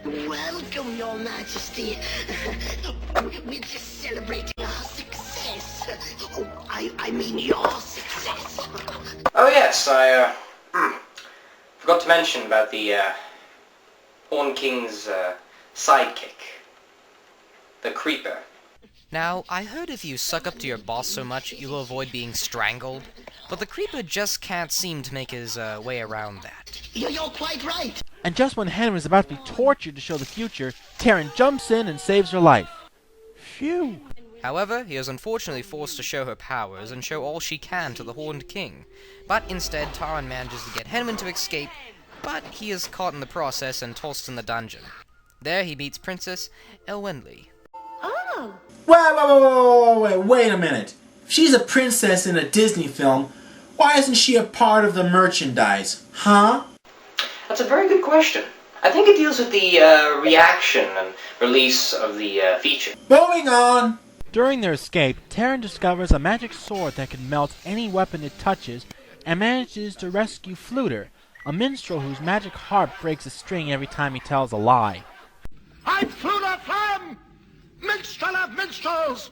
Welcome, Your Majesty. We're just celebrating our success. Oh, I mean your success. Oh yes, I forgot to mention about the Horn King's sidekick, the Creeper. Now, I heard if you suck up to your boss so much, you will avoid being strangled, but the Creeper just can't seem to make his way around that. You're quite right. And just when Henry is about to be tortured to show the future, Taryn jumps in and saves her life. Phew. However, he is unfortunately forced to show her powers and show all she can to the Horned King. But instead, Taran manages to get Henman to escape, but he is caught in the process and tossed in the dungeon. There he meets Princess Elwenley. Oh! Wait a minute. If she's a princess in a Disney film, why isn't she a part of the merchandise? Huh? That's a very good question. I think it deals with the reaction and release of the feature. Moving on! During their escape, Taryn discovers a magic sword that can melt any weapon it touches and manages to rescue Fluter, a minstrel whose magic harp breaks a string every time he tells a lie. I'm Fluter Flam, minstrel of minstrels,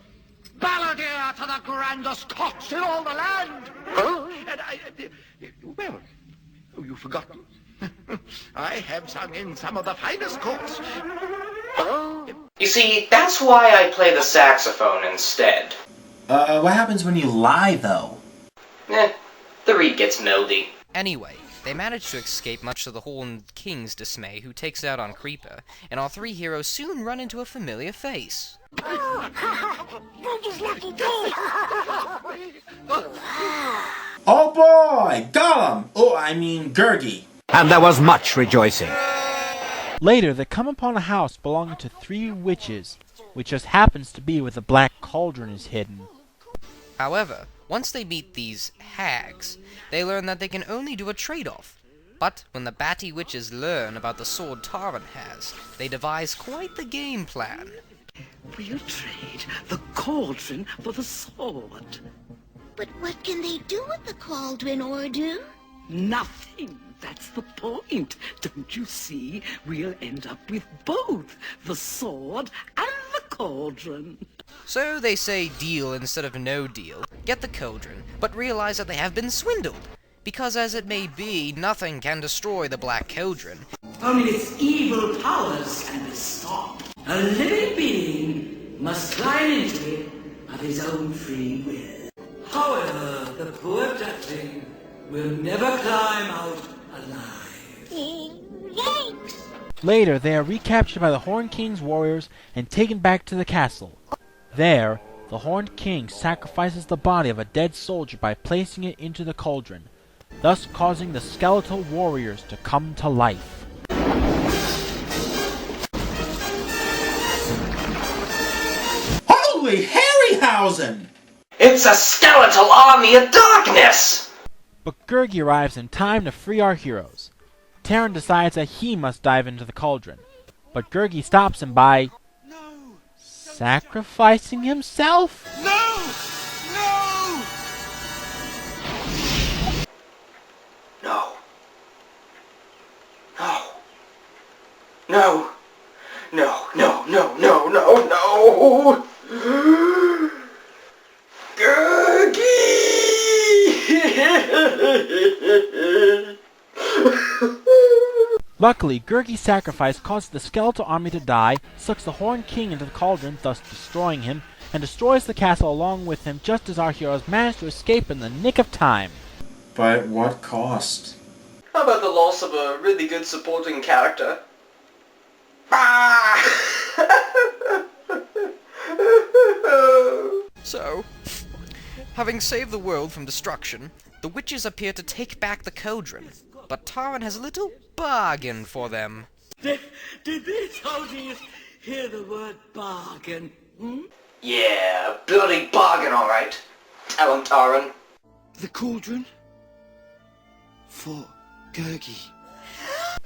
balladeer to the grandest cocks in all the land. And well, you've forgotten. I have sung in some of the finest courts. You see, that's why I play the saxophone instead. What happens when you lie, though? The reed gets mildy. Anyway, they manage to escape much to the Horned King's dismay, who takes it out on Creeper, and our three heroes soon run into a familiar face. Oh boy! Gollum! Oh, I mean Gurgi. And there was much rejoicing. Later, they come upon a house belonging to 3 witches, which just happens to be where the Black Cauldron is hidden. However, once they meet these hags, they learn that they can only do a trade-off. But when the Batty Witches learn about the sword Taran has, they devise quite the game plan. We'll trade the cauldron for the sword. But what can they do with the cauldron, Ordu? Nothing. That's the point. Don't you see? We'll end up with both the sword and the cauldron. So they say deal instead of no deal, get the cauldron, but realize that they have been swindled. Because as it may be, nothing can destroy the Black Cauldron. Only its evil powers can be stopped. A living being must climb into it of his own free will. However, the poor duckling will never climb out alive. Yikes! Later, they are recaptured by the Horned King's warriors and taken back to the castle. There, the Horned King sacrifices the body of a dead soldier by placing it into the cauldron, thus causing the skeletal warriors to come to life. Holy Harryhausen! It's a skeletal army of darkness! But Gurgi arrives in time to free our heroes. Taryn decides that he must dive into the cauldron, but Gurgi stops him by sacrificing himself? No! No. No. No. No. No. No. No. No. Luckily, Gurgi's sacrifice causes the skeletal army to die, sucks the Horned King into the cauldron, thus destroying him, and destroys the castle along with him just as our heroes manage to escape in the nick of time. But at what cost? How about the loss of a really good supporting character? So, having saved the world from destruction, the witches appear to take back the cauldron, but Taran has a little bargain for them. Did these toadies hear the word bargain? Yeah, bloody bargain, alright. Tell him, Taran. The cauldron? For Gurgi.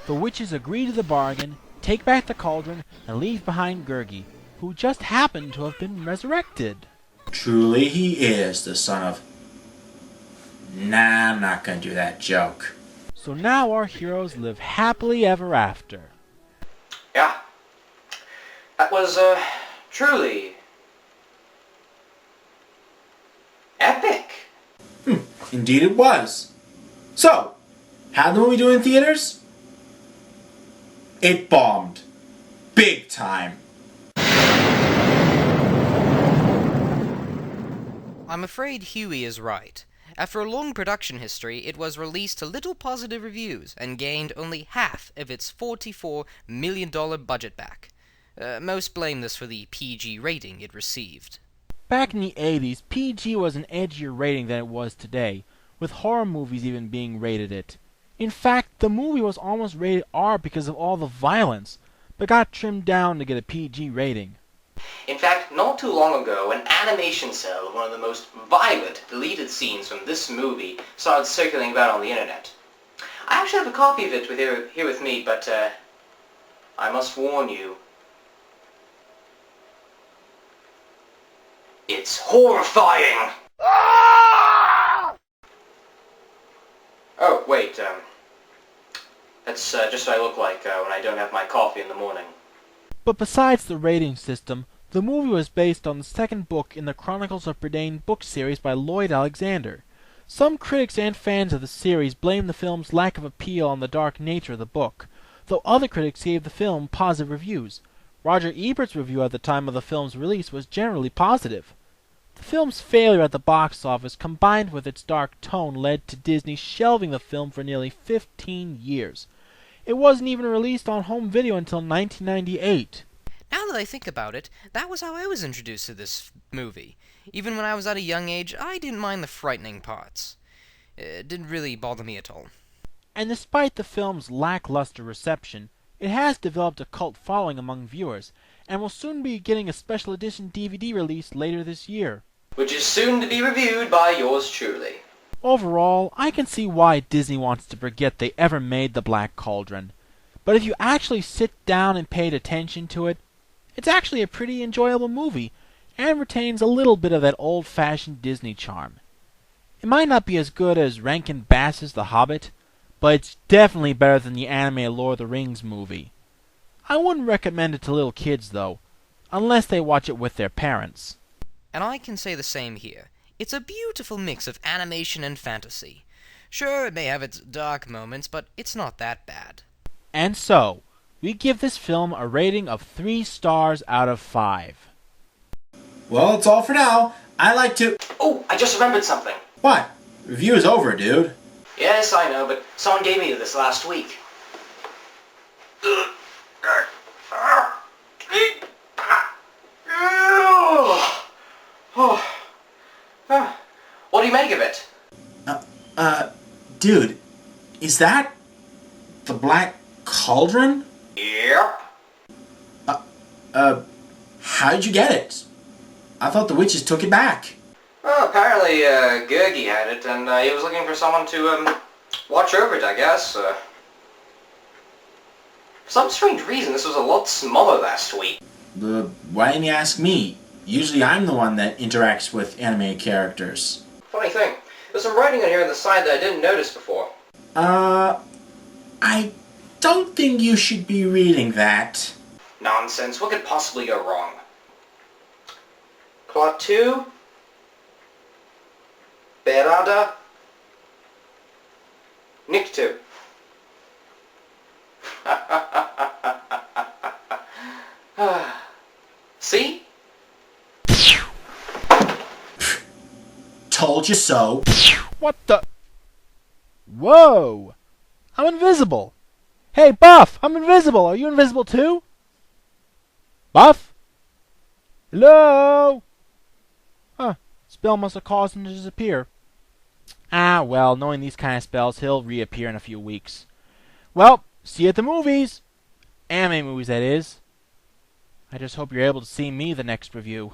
The witches agree to the bargain, take back the cauldron, and leave behind Gurgi, who just happened to have been resurrected. Truly he is the son of... Nah, I'm not gonna do that joke. So now our heroes live happily ever after. Yeah, That was, truly epic. Indeed it was. So, how'd the movie do in theaters? It bombed. Big time. I'm afraid Hewy is right. After a long production history, it was released to little positive reviews and gained only half of its $44 million budget back. Most blame this for the PG rating it received. Back in the 80s, PG was an edgier rating than it was today, with horror movies even being rated it. In fact, the movie was almost rated R because of all the violence, but got trimmed down to get a PG rating. In fact, not too long ago, an animation cell of one of the most violent deleted scenes from this movie started circulating about on the internet. I actually have a copy of it here with me, but I must warn you, it's horrifying! Oh, wait, that's just what I look like when I don't have my coffee in the morning. But besides the rating system, the movie was based on the second book in the Chronicles of Bredane book series by Lloyd Alexander. Some critics and fans of the series blame the film's lack of appeal on the dark nature of the book, though other critics gave the film positive reviews. Roger Ebert's review at the time of the film's release was generally positive. The film's failure at the box office, combined with its dark tone, led to Disney shelving the film for nearly 15 years. It wasn't even released on home video until 1998. Now that I think about it, that was how I was introduced to this movie. Even when I was at a young age, I didn't mind the frightening parts. It didn't really bother me at all. And despite the film's lackluster reception, it has developed a cult following among viewers, and will soon be getting a special edition DVD release later this year. Which is soon to be reviewed by yours truly. Overall, I can see why Disney wants to forget they ever made the Black Cauldron. But if you actually sit down and paid attention to it, it's actually a pretty enjoyable movie, and retains a little bit of that old-fashioned Disney charm. It might not be as good as Rankin Bass's The Hobbit, but it's definitely better than the anime Lord of the Rings movie. I wouldn't recommend it to little kids, though, unless they watch it with their parents. And I can say the same here. It's a beautiful mix of animation and fantasy. Sure, it may have its dark moments, but it's not that bad. And so, we give this film a rating of 3 stars out of 5. Well, it's all for now. I like to... Oh, I just remembered something. What? Review is over, dude. Yes, I know, but someone gave me this last week. What do you make of it? Dude, is that the Black Cauldron? Yep. How'd you get it? I thought the witches took it back. Well, apparently, Gergie had it, and he was looking for someone to, watch over it, I guess. For some strange reason, this was a lot smaller last week. Why didn't you ask me? Usually I'm the one that interacts with anime characters. Funny thing, there's some writing on here on the side that I didn't notice before. I don't think you should be reading that. Nonsense, what could possibly go wrong? Plot 2? Berada? Nick 2. See? Told you so. What the? Whoa! I'm invisible! Hey, Buff! I'm invisible! Are you invisible too? Buff? Hello? Huh. Spell must have caused him to disappear. Ah, well, knowing these kind of spells, he'll reappear in a few weeks. Well, see you at the movies! Anime movies, that is. I just hope you're able to see me the next review.